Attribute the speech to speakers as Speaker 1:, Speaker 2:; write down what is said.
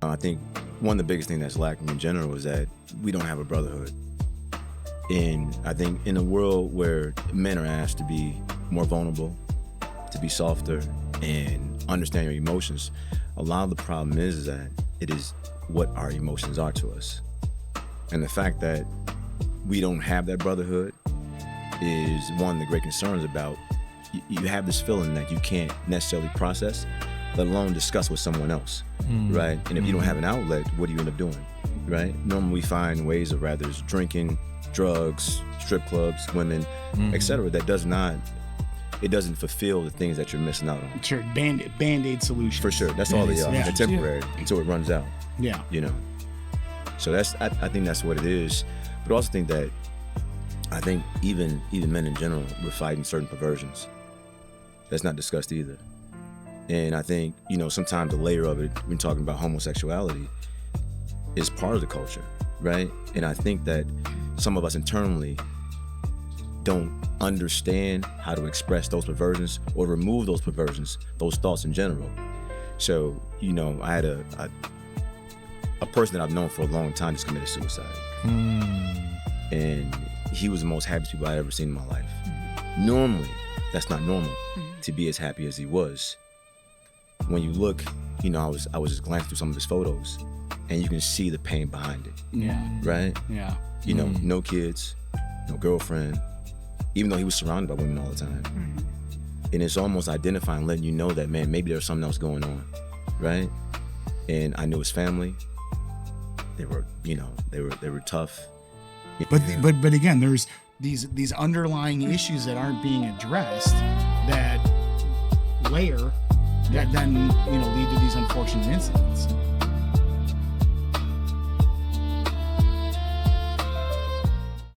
Speaker 1: I think one of the biggest things that's lacking in general is that we don't have a brotherhood. And I think in a world where men are asked to be more vulnerable, to be softer, and understand your emotions, a lot of the problem is that it is what our emotions are to us. And the fact that we don't have that brotherhood is one of the great concerns about, you have this feeling that you can't necessarily process, let alone discuss with someone else, right? And if you don't have an outlet, what do you end up doing, right? Normally we find ways of rather drinking, drugs, strip clubs, women, etc. That doesn't fulfill the things that you're missing out on.
Speaker 2: Sure, band-aid solution.
Speaker 1: For sure, that's all they are. They're temporary until it runs out.
Speaker 2: Yeah.
Speaker 1: You know. So I think that's what it is. But I also think that, I think even men in general, we're fighting certain perversions. That's not discussed either. And I think, sometimes the layer of it, when talking about homosexuality, is part of the culture, right? And I think that some of us internally don't understand how to express those perversions or remove those perversions, those thoughts in general. So, I had a person that I've known for a long time just committed suicide. And he was the most happiest people I'd ever seen in my life. Normally, that's not normal to be as happy as he was. When you look, I was just glancing through some of his photos, and you can see the pain behind it.
Speaker 2: Yeah.
Speaker 1: Right?
Speaker 2: Yeah.
Speaker 1: No kids, no girlfriend, even though he was surrounded by women all the time. And it's almost identifying, letting you know that, man, maybe there's something else going on, right? And I knew his family. They were, they were tough.
Speaker 2: But again, there's these underlying issues that aren't being addressed that layer that then lead to these unfortunate incidents.